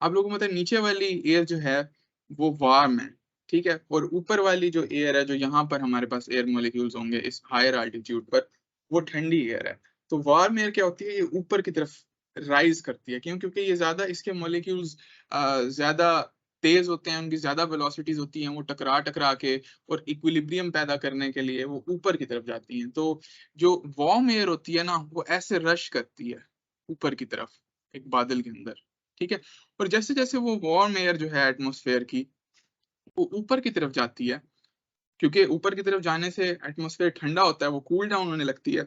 आप लोगों को मतलब नीचे वाली एयर जो है वो वार्म है, ठीक है, और ऊपर वाली जो एयर है, जो यहाँ पर हमारे पास एयर मॉलिक्यूल्स होंगे इस हायर अल्टीट्यूड पर, वो ठंडी एयर है। तो वार्म एयर क्या होती है, ये ऊपर की तरफ राइज करती है। क्यों? क्योंकि ये ज्यादा, इसके मॉलिक्यूल्स ज्यादा तेज होते हैं, उनकी ज्यादा वेलोसिटीज होती हैं, वो टकरा टकरा के और इक्विलिब्रियम पैदा करने के लिए वो ऊपर की तरफ जाती हैं। तो जो वार्म एयर होती है ना, वो ऐसे रश करती है ऊपर की तरफ एक बादल के अंदर। ठीक है, और जैसे जैसे वो वार्म एयर जो है एटमॉस्फेयर की, वो ऊपर की तरफ जाती है, क्योंकि ऊपर की तरफ जाने से एटमॉस्फेयर ठंडा होता है, वो कूल डाउन होने लगती है,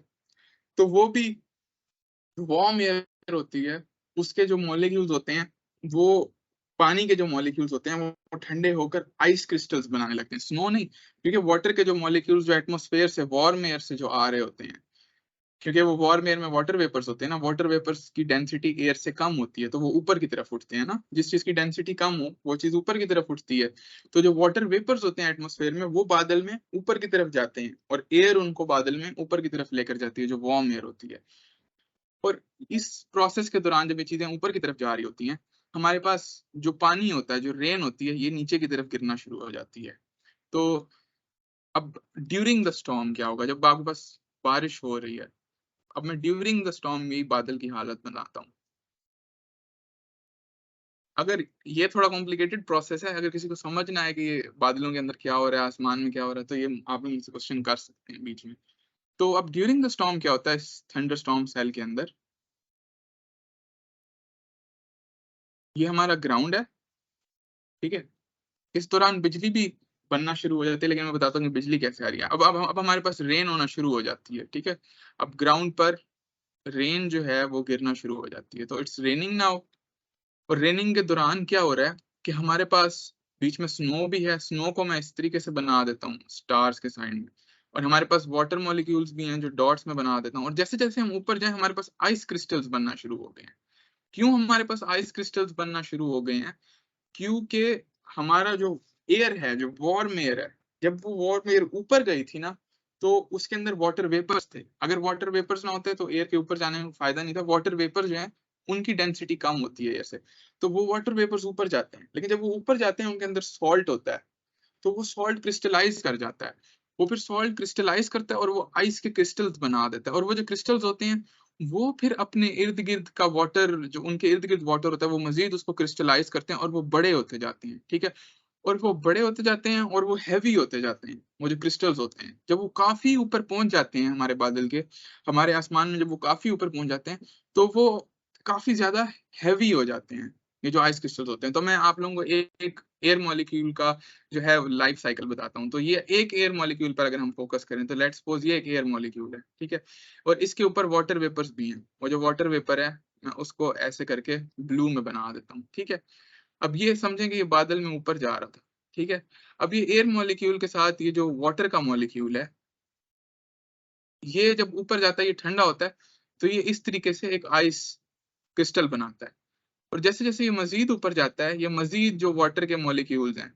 तो वो भी वार्म एयर होती है, उसके जो मॉलिक्यूल्स होते हैं वो पानी के जो मॉलिक्यूल्स होते हैं वो ठंडे होकर आइस क्रिस्टल्स बनाने लगते हैं, स्नो नहीं, क्योंकि वाटर के जो मॉलिक्यूल्स जो एटमॉस्फेयर से वार्म एयर से जो आ रहे होते हैं, क्योंकि वो वार्म एयर में वाटर वेपर्स होते हैं ना, वाटर वेपर्स की डेंसिटी एयर से कम होती है, तो वो ऊपर की तरफ उठते हैं ना, जिस चीज की डेंसिटी कम हो वो चीज ऊपर की तरफ उठती है। तो जो वाटर वेपर्स होते हैं एटमॉस्फेयर में वो बादल में ऊपर की तरफ जाते हैं, और एयर उनको बादल में ऊपर की तरफ लेकर जाती है, जो वार्म एयर होती है। और इस प्रोसेस के दौरान जब ये चीजें ऊपर की तरफ जा रही होती हैं, हमारे पास जो पानी होता है, जो रेन होती है, ये नीचे की तरफ गिरना शुरू हो जाती है। तो अब ड्यूरिंग द स्टॉर्म क्या होगा, जब आपके पास बारिश हो रही है, अब मैं ड्यूरिंग द स्टॉर्म में बादल की हालत बनाता हूँ। अगर ये थोड़ा कॉम्प्लिकेटेड प्रोसेस है, अगर किसी को समझ ना आए कि ये बादलों के अंदर क्या हो रहा है, आसमान में क्या हो रहा है, तो ये आप लोग मुझसे क्वेश्चन कर सकते हैं बीच में। तो अब ड्यूरिंग द स्टॉर्म क्या होता है इस थंडर स्टॉर्म सेल के अंदर, ये हमारा ग्राउंड है, ठीक है। इस दौरान बिजली भी बनना शुरू हो जाती है, लेकिन मैं बताता हूँ कि बिजली कैसे आ रही है। अब हमारे पास रेन होना शुरू हो जाती है, ठीक है। अब ग्राउंड पर रेन जो है वो गिरना शुरू हो जाती है, तो इट्स रेनिंग नाउ। और रेनिंग के दौरान क्या हो रहा है कि हमारे पास बीच में स्नो भी है, स्नो को मैं इस तरीके से बना देता हूँ स्टार्स के साइड में, और हमारे पास वाटर मॉलिक्यूल्स भी हैं जो डॉट्स में बना देता हूँ, और जैसे जैसे हम ऊपर जाएं हमारे पास आइस क्रिस्टल्स बनना शुरू हो गए हैं। क्यों हमारे पास आइस क्रिस्टल्स बनना शुरू हो गए हैं? क्योंकि हमारा जो एयर है, जो वार्म एयर है, जब वो वार्म एयर ऊपर गई थी ना, तो उसके अंदर वाटर वेपर्स थे। अगर वाटर वेपर्स ना होते तो एयर के ऊपर जाने में फायदा नहीं था। वाटर वेपर जो है उनकी डेंसिटी कम होती है एयर से, तो वो वाटर वेपर्स ऊपर जाते हैं, लेकिन जब वो ऊपर जाते हैं उनके अंदर सॉल्ट होता है, तो वो सॉल्ट क्रिस्टलाइज कर जाता है। वो फिर सॉल्ट क्रिस्टलाइज करता है और वो आइस के क्रिस्टल्स बना देता है, और वो जो क्रिस्टल्स होते हैं वो फिर अपने इर्द गिर्द का वाटर, जो उनके इर्द गिर्द वाटर होता है, वो मजीद उसको क्रिस्टलाइज करते हैं और वो बड़े होते जाते हैं, ठीक है। और वो बड़े होते जाते हैं और वो हैवी होते जाते हैं, वो जो क्रिस्टल्स होते हैं जब वो काफी ऊपर पहुंच जाते हैं हमारे बादल के, हमारे आसमान में जब वो काफी ऊपर पहुंच जाते हैं, तो वो काफी ज्यादा हैवी हो जाते हैं, ये जो आइस क्रिस्टल्स होते हैं। तो मैं आप लोगों को एक एयर मॉलिक्यूल का जो है लाइफ साइकिल बताता हूँ। तो ये एक एयर मॉलिक्यूल पर अगर हम फोकस करें, तो लेट्स सपोज ये एक एयर मॉलिक्यूल है, ठीक है, और इसके ऊपर वाटर वेपर्स भी हैं। वो जो वाटर वेपर है मैं उसको ऐसे करके ब्लू में बना देता हूँ, ठीक है। अब ये समझें कि ये बादल में ऊपर जा रहा था, ठीक है। अब ये एयर मॉलिक्यूल के साथ ये जो वाटर का मॉलिक्यूल है, ये जब ऊपर जाता है ये ठंडा होता है, तो ये इस तरीके से एक आइस क्रिस्टल बनाता है। और जैसे जैसे ये मजीद ऊपर जाता है, ये मजीद जो वाटर के मॉलिक्यूल्स हैं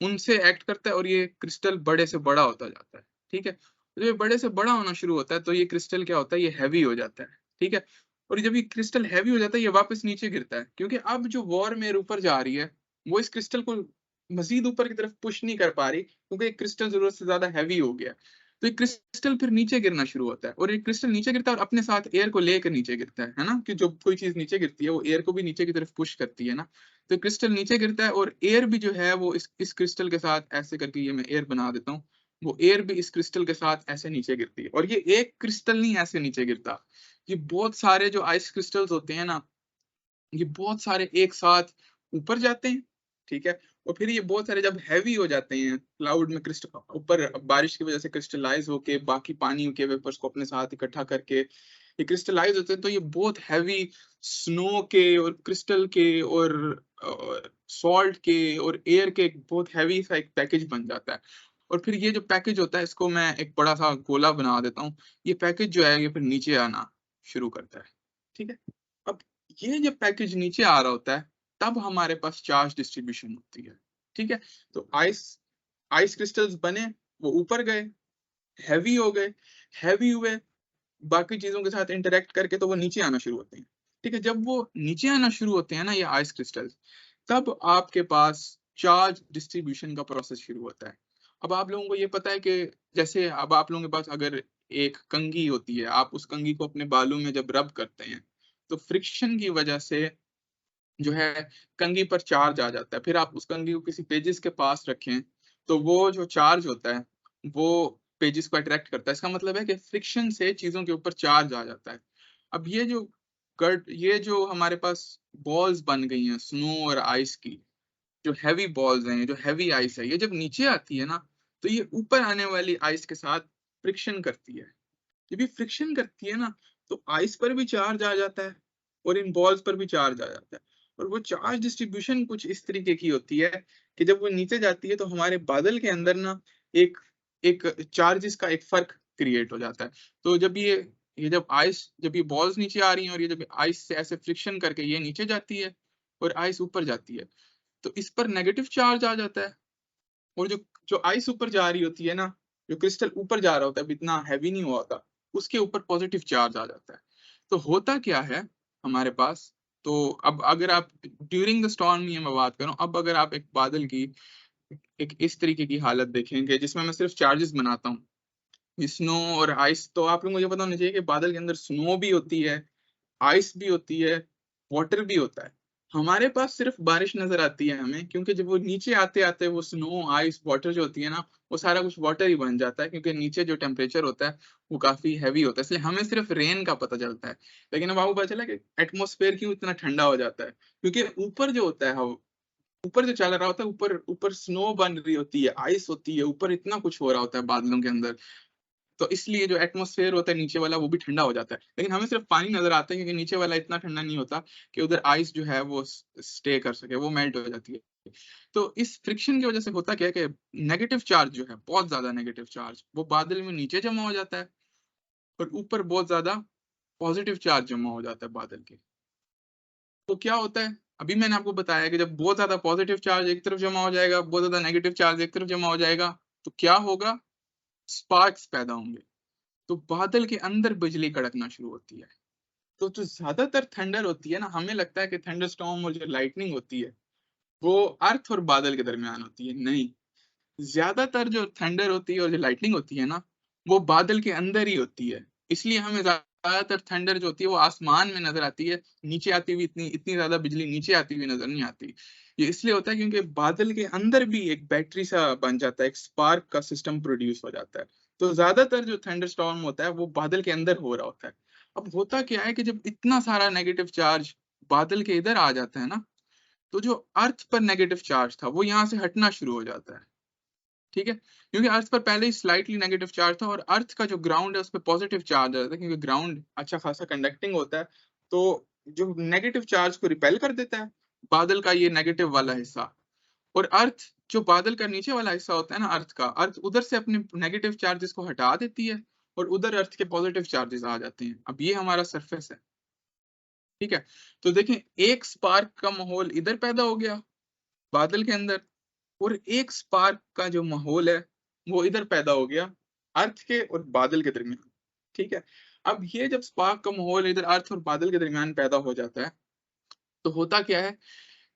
उनसे एक्ट करता है, और ये क्रिस्टल बड़े से बड़ा होता जाता है, ठीक है। तो जब ये बड़े से बड़ा होना शुरू होता है, तो ये क्रिस्टल क्या होता है, ये हैवी हो जाता है, ठीक है। और जब ये क्रिस्टल हैवी हो जाता है, ये वापस नीचे गिरता है, क्योंकि अब जो वार्म एयर ऊपर जा रही है वो इस क्रिस्टल को मजीद ऊपर की तरफ पुश नहीं कर पा रही, क्योंकि एक क्रिस्टल जरूरत से ज्यादा हैवी हो गया। तो ये क्रिस्टल फिर नीचे गिरना शुरू होता है, और ये क्रिस्टल नीचे गिरता है और अपने साथ एयर को लेकर नीचे गिरता है ना, कि जो कोई चीज नीचे गिरती है वो एयर को भी नीचे की तरफ पुश करती है ना। तो क्रिस्टल नीचे गिरता है, और एयर भी जो है वो इस क्रिस्टल के साथ ऐसे करके, ये मैं एयर बना देता हूँ, वो एयर भी इस क्रिस्टल के साथ ऐसे नीचे गिरती है। और ये एक क्रिस्टल नहीं ऐसे नीचे गिरता, ये बहुत सारे जो आइस क्रिस्टल्स होते हैं ना, ये बहुत सारे एक साथ ऊपर जाते हैं, ठीक है। और फिर ये बहुत सारे जब हैवी हो जाते हैं क्लाउड में, क्रिस्टल ऊपर बारिश की वजह से क्रिस्टलाइज होके बाकी पानी के वेपर्स को अपने साथ इकट्ठा करके ये क्रिस्टलाइज होते हैं, तो ये बहुत हैवी स्नो के और क्रिस्टल के और सॉल्ट के और एयर के एक बहुत हैवी सा एक पैकेज बन जाता है। और फिर ये जो पैकेज होता है इसको मैं एक बड़ा सा गोला बना देता हूँ, ये पैकेज जो है ये फिर नीचे आना शुरू करता है, ठीक है। अब ये जब पैकेज नीचे आ रहा होता है, तब हमारे पास चार्ज डिस्ट्रीब्यूशन होती है, ठीक है। तो आइस आइस क्रिस्टल्स बने, वो ऊपर गए, हैवी हो गए, हैवी हुए, बाकी चीजों के साथ इंटरेक्ट करके तो वो नीचे आना शुरू होते हैं, ठीक है। जब वो नीचे आना शुरू होते हैं ना ये आइस क्रिस्टल्स, तब आपके पास चार्ज डिस्ट्रीब्यूशन का प्रोसेस शुरू होता है। अब आप लोगों को ये पता है कि जैसे अब आप लोगों के पास अगर एक कंघी होती है, आप उस कंघी को अपने बालों में जब रब करते हैं, तो फ्रिक्शन की वजह से जो है कंघी पर चार्ज आ जाता है। फिर आप उस कंघी को किसी पेजेस के पास रखें, तो वो जो चार्ज होता है वो पेजेस को अट्रैक्ट करता है। इसका मतलब है कि फ्रिक्शन से चीजों के ऊपर चार्ज आ जाता है। अब ये जो हमारे पास बॉल्स बन गई हैं स्नो और आइस की, जो हैवी बॉल्स हैं, जो हैवी आइस है, ये जब नीचे आती है ना, तो ये ऊपर आने वाली आइस के साथ फ्रिक्शन करती है। जब ये फ्रिक्शन करती है ना, तो आइस पर भी चार्ज आ जाता है और इन बॉल्स पर भी चार्ज आ जाता है। और वो चार्ज डिस्ट्रीब्यूशन कुछ इस तरीके की होती है कि जब वो नीचे जाती है तो हमारे बादल के अंदर ना एक एक चार्जेस का एक फर्क क्रिएट हो जाता है। तो जब ये जब ये बॉल्स नीचे आ रही हैं और ये जब आइस से ऐसे फ्रिक्शन करके ये नीचे जाती है और आइस ऊपर जाती है, तो इस पर नेगेटिव चार्ज आ जाता है। और जो जो आइस ऊपर जा रही होती है ना, जो क्रिस्टल ऊपर जा रहा होता है, अब इतना हैवी नहीं हुआ होता, उसके ऊपर पॉजिटिव चार्ज आ जाता है। तो होता क्या है हमारे पास, तो अब अगर आप ड्यूरिंग द स्टॉर्म ही मैं बात करूं, अब अगर आप एक बादल की एक इस तरीके की हालत देखेंगे जिसमें मैं सिर्फ चार्जेस बनाता हूँ, स्नो और आइस, तो आप लोगों को ये पता होना चाहिए कि बादल के अंदर स्नो भी होती है, आइस भी होती है, वाटर भी होता है। हमारे पास सिर्फ बारिश नजर आती है हमें, क्योंकि जब वो नीचे आते आते वो स्नो आइस वाटर जो होती है ना, वो सारा कुछ वाटर ही बन जाता है, क्योंकि नीचे जो टेम्परेचर होता है वो काफी हैवी होता है, इसलिए हमें सिर्फ रेन का पता चलता है। लेकिन अब आपको पता चला कि एटमोस्फेयर क्यों इतना ठंडा हो जाता है, क्योंकि ऊपर जो होता है हवा, ऊपर जो चल रहा होता है, ऊपर ऊपर स्नो बन रही होती है, आइस होती है, ऊपर इतना कुछ हो रहा होता है बादलों के अंदर। तो इसलिए जो एटमॉस्फेयर होता है नीचे वाला वो भी ठंडा हो जाता है, लेकिन हमें सिर्फ पानी नजर आता है, क्योंकि नीचे वाला इतना ठंडा नहीं होता कि उधर आइस जो है वो स्टे कर सके, वो मेल्ट हो जाती है। तो इस फ्रिक्शन की वजह से होता क्या है कि नेगेटिव चार्ज जो है, बहुत ज्यादा नेगेटिव चार्ज, वो बादल में नीचे जमा हो जाता है और ऊपर बहुत ज्यादा पॉजिटिव चार्ज जमा हो जाता है बादल के। तो क्या होता है, अभी मैंने आपको बताया कि जब बहुत ज्यादा पॉजिटिव चार्ज एक तरफ जमा हो जाएगा, बहुत ज्यादा नेगेटिव चार्ज एक तरफ जमा हो जाएगा, तो क्या होगा, स्पार्क्स पैदा होंगे। तो बादल के अंदर बिजली कड़कना शुरू होती है। तो जो ज्यादातर थंडर होती है ना, हमें लगता है कि थंडर स्टॉर्म और जो लाइटनिंग होती है वो अर्थ और बादल के दरमियान होती है, नहीं। ज्यादातर जो थंडर होती है और जो लाइटनिंग होती है ना, वो बादल के अंदर ही होती है। इसलिए हमें ज्यादातर थंडर जो होती है वो आसमान में नजर आती है, नीचे आती हुई इतनी इतनी ज्यादा बिजली नीचे आती हुई नजर नहीं आती। ये इसलिए होता है क्योंकि बादल के अंदर भी एक बैटरी सा बन जाता है, एक स्पार्क का सिस्टम प्रोड्यूस हो जाता है। तो ज्यादातर जो थंडर स्टॉर्म होता है वो बादल के अंदर हो रहा होता है। अब होता क्या है कि जब इतना सारा नेगेटिव चार्ज बादल के इधर आ जाता है ना, तो जो अर्थ पर नेगेटिव चार्ज था वो यहाँ से हटना शुरू हो जाता है। ठीक है, क्योंकि अर्थ पर पहले ही स्लाइटली नेगेटिव चार्ज था और अर्थ का जो ग्राउंड है उस पर पॉजिटिव चार्ज आता है, क्योंकि ग्राउंड अच्छा खासा कंडक्टिंग होता है, तो जो नेगेटिव चार्ज को रिपेल कर देता है बादल का ये नेगेटिव वाला हिस्सा। और अर्थ जो बादल का नीचे वाला हिस्सा होता है ना, अर्थ का, अर्थ उधर से अपने नेगेटिव चार्जेस को हटा देती है और उधर अर्थ के पॉजिटिव चार्जेस आ जाते हैं। अब ये हमारा सरफेस है, ठीक है। तो देखें, एक स्पार्क का माहौल इधर पैदा हो गया बादल के अंदर, और एक स्पार्क का जो माहौल है वो इधर पैदा हो गया अर्थ के और बादल के दरमियान। ठीक है, अब ये जब स्पार्क का माहौल इधर अर्थ और बादल के दरमियान पैदा हो जाता है, तो होता क्या है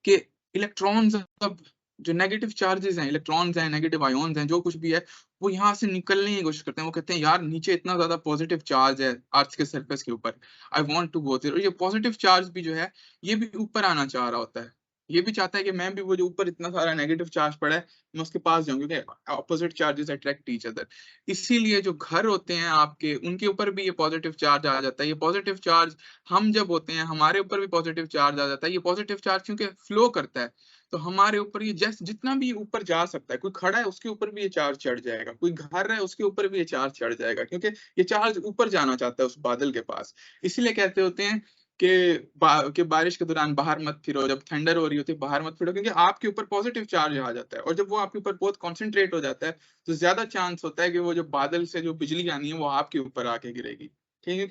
कि इलेक्ट्रॉन्स, अब जो नेगेटिव चार्जेस हैं, इलेक्ट्रॉन्स हैं, नेगेटिव आयोन्स हैं, जो कुछ भी है, वो यहाँ से निकलने की कोशिश करते हैं। वो कहते हैं यार नीचे इतना ज्यादा पॉजिटिव चार्ज है अर्थ के सरफेस के ऊपर, I want to go there. और ये पॉजिटिव चार्ज भी जो है ये भी ऊपर आना चाह रहा होता है, ये भी चाहता है कि मैं भी वो जो ऊपर इतना सारा नेगेटिव चार्ज पड़ा है मैं उसके पास जाऊं, क्योंकि opposite charges attract each other. इसीलिए जो घर होते हैं आपके, उनके ऊपर भी ये पॉजिटिव चार्ज आ जाता है। ये पॉजिटिव चार्ज हम जब होते हैं हमारे ऊपर भी पॉजिटिव चार्ज आ जाता है। ये पॉजिटिव चार्ज क्योंकि फ्लो करता है, तो हमारे ऊपर ये जैसे जितना भी ऊपर जा सकता है, कोई खड़ा है उसके ऊपर भी ये चार्ज चढ़ जाएगा, कोई घर है उसके ऊपर भी ये चार्ज चढ़ जाएगा, क्योंकि ये चार्ज ऊपर जाना चाहता है उस बादल के पास। इसीलिए कहते होते हैं कि बारिश के दौरान बाहर मत फिरो, जब थंडर हो रही होती है बाहर मत फिरो, क्योंकि आपके ऊपर पॉजिटिव चार्ज आ जाता है, और जब वो आपके ऊपर बहुत कॉन्सेंट्रेट हो जाता है तो ज्यादा चांस होता है कि वो जो बादल से जो बिजली आनी है वो आपके ऊपर आके गिरेगी। ठीक है,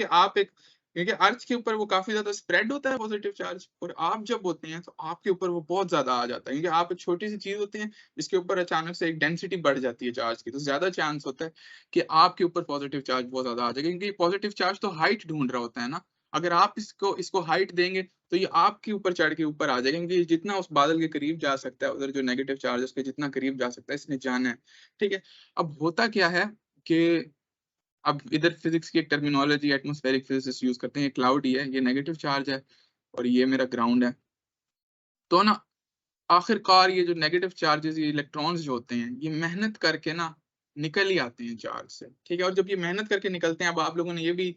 क्योंकि अर्थ के ऊपर वो काफी ज्यादा स्प्रेड होता है पॉजिटिव चार्ज, और आप जब होते हैं तो आपके ऊपर वो बहुत ज्यादा आ जाता है, क्योंकि आप एक छोटी सी चीज होते हैं जिसके ऊपर अचानक से एक डेंसिटी बढ़ जाती है चार्ज की, तो ज्यादा चांस होता है कि आपके ऊपर पॉजिटिव चार्ज बहुत ज्यादा आ जाएगा, क्योंकि पॉजिटिव चार्ज तो हाइट ढूंढ रहा होता है ना। अगर आप इसको हाइट देंगे तो ये आपके ऊपर चढ़ के ऊपर आ जाएगा, क्योंकि जितना उस बादल के करीब जा सकता है, उधर जो नेगेटिव चार्ज उसके जितना करीब जा सकता है इसने जाना है। ठीक है, अब होता क्या है कि अब इधर फिजिक्स की एक टर्मिनोलॉजी एटमॉस्फेरिक फिजिसिस्ट यूज करते हैं, क्लाउड ही है, ये नेगेटिव चार्ज है और ये मेरा ग्राउंड है। तो ना आखिरकार ये जो नेगेटिव चार्जेस, ये इलेक्ट्रॉन्स जो होते हैं, ये मेहनत करके ना निकल ही आते हैं चार्ज से। ठीक है, और जब ये मेहनत करके निकलते हैं, अब आप लोगों ने ये भी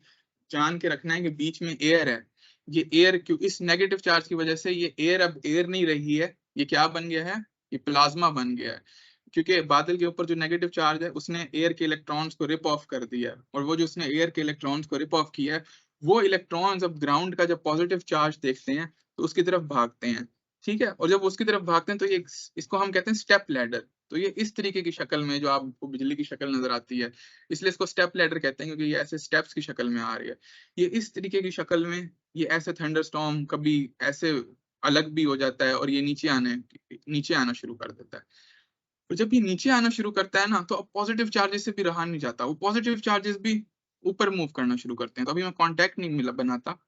जान के रखना है कि बीच में एयर है। ये एयर क्यों, इस नेगेटिव चार्ज की वजह से ये एयर अब एयर नहीं रही है, ये क्या बन गया है, ये प्लाज्मा बन गया है। क्योंकि बादल के ऊपर जो नेगेटिव चार्ज है उसने एयर के इलेक्ट्रॉन्स को रिप ऑफ कर दिया है, और वो जो उसने एयर के इलेक्ट्रॉन्स को रिप ऑफ किया है वो इलेक्ट्रॉन्स अब ग्राउंड का जब पॉजिटिव चार्ज देखते हैं तो उसकी तरफ भागते हैं, ठीक है। और जब उसकी तरफ भागते हैं तो ये इसको हम कहते हैं स्टेप लैडर। तो ये इस तरीके की शक्ल में जो आपको बिजली की शक्ल नजर आती है, इसलिए इसको स्टेप लैडर कहते हैं, क्योंकि ये ऐसे स्टेप्स की शक्ल में आ रही है। ये इस तरीके की शक्ल में, ये ऐसे थंडरस्टॉर्म कभी ऐसे अलग भी हो जाता है और ये नीचे आना शुरू कर देता है। और जब ये नीचे आना शुरू करता है ना, तो अब पॉजिटिव चार्जेस से भी रहा नहीं जाता, वो पॉजिटिव चार्जेस भी ऊपर मूव करना शुरू करते हैं। तो अभी मैं कांटेक्ट नहीं मिला बनाता,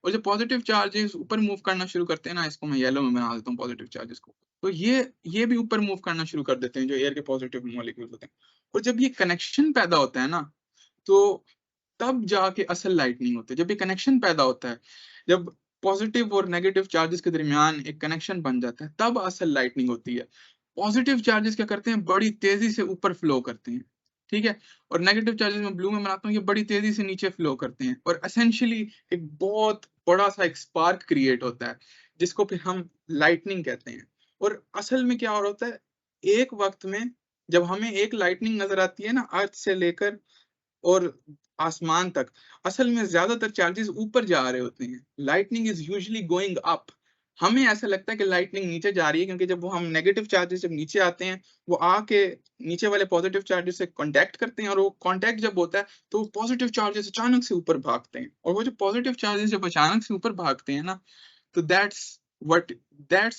और जब पॉजिटिव चार्जेस ऊपर मूव करना शुरू करते हैं ना, इसको मैं येलो में बना देता हूँ पॉजिटिव चार्जेस को, तो ये भी ऊपर मूव करना शुरू कर देते हैं जो एयर के पॉजिटिव मॉलिक्यूल्स होते हैं। और जब ये कनेक्शन पैदा होता है ना, तो तब जाके असल लाइटनिंग होती है। जब ये कनेक्शन पैदा होता है, जब पॉजिटिव और नेगेटिव चार्जेस के दरमियान एक कनेक्शन बन जाता है, तब असल लाइटनिंग होती है। पॉजिटिव चार्जेस क्या करते हैं, बड़ी तेजी से ऊपर फ्लो करते हैं, ठीक है। और नेगेटिव चार्जेस में ब्लू में बनाता हूँ, ये बड़ी तेजी से नीचे फ्लो करते हैं, और एसेंशियली एक बहुत बड़ा सा एक स्पार्क क्रिएट होता है, जिसको फिर हम लाइटनिंग कहते हैं। और असल में क्या हो रहा होता है, एक वक्त में जब हमें एक लाइटनिंग नजर आती है ना, अर्थ से लेकर और आसमान तक, असल में ज्यादातर चार्जेस ऊपर जा रहे होते हैं। Lightning is usually going up. हमें ऐसा लगता है कि लाइटनिंग नीचे जा रही है, क्योंकि जब वो हम नेगेटिव चार्जेस जब नीचे आते हैं, वो आके नीचे वाले पॉजिटिव चार्जेस से कांटेक्ट करते हैं, और वो कांटेक्ट जब होता है तो पॉजिटिव चार्जेस अचानक से ऊपर भागते हैं। और वो जो पॉजिटिव चार्जेस जब अचानक से ऊपर भागते हैं ना, तो what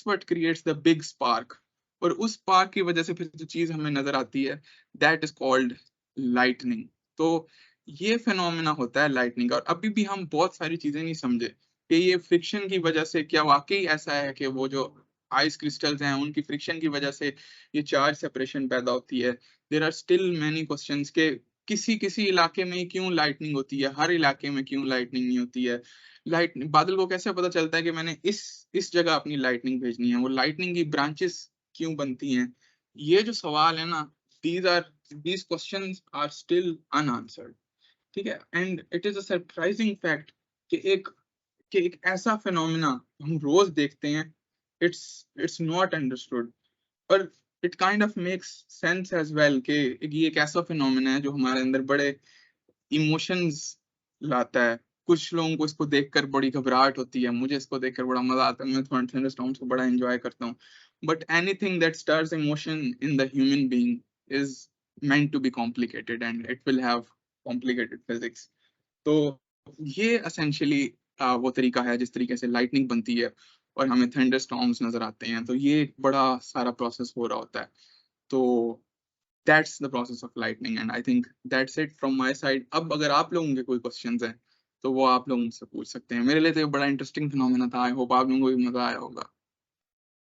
what creates the big spark. और उस स्पार्क की वजह से फिर जो चीज हमें नजर आती है, दैट इज कॉल्ड लाइटनिंग। तो ये फिनोमेना होता है लाइटनिंग का। और अभी भी हम बहुत सारी चीजें नहीं समझे कि ये फ्रिक्शन की वजह से क्या वाकई ऐसा है कि वो जो आइस क्रिस्टल्स हैं उनकी फ्रिक्शन की वजह से ये चार्ज सेपरेशन पैदा होती है। There are still many questions के किसी किसी इलाके में क्यों लाइटनिंग होती है, हर इलाके में क्यों लाइटनिंग नहीं होती है। बादल को कैसे पता चलता है कि मैंने इस जगह अपनी लाइटनिंग भेजनी है, वो लाइटनिंग की ब्रांचेस क्यों बनती हैं। ये जो सवाल है ना, these questions are still unanswered, ठीक है। And it is a surprising fact कि एक ऐसा फिनोमेना हम रोज देखते हैं, इट्स नॉट अंडरस्टूड। और it kind of makes sense as well कि ये एक ऐसा फिनोमेना है जो हमारे अंदर बड़े इमोशंस लाता है। कुछ लोगों को इसको देखकर बड़ी घबराहट होती है, मुझे इसको देखकर बड़ा मजा आता है, मैं थंडरस्टॉर्म्स को बड़ा एंजॉय करता हूँ। But anything that stars emotion in the human being is meant to be complicated and it will have complicated physics। तो ये essentially वो तरीका है जिस तरीके से लाइटनिंग बनती है और हमें थंडरस्टॉर्म्स नजर आते हैं। तो ये एक बड़ा सारा प्रोसेस हो रहा होता है। तो that's the process of lightning and I think that's it from my side। अब अगर आप लोगों के कोई क्वेश्चंस हैं तो वो आप लोग मुझसे पूछ सकते हैं। मेरे लिए तो ये बड़ा इंटरेस्टिंग फिनोमेना था। आई होप आप लोगों को भी मजा आया होगा।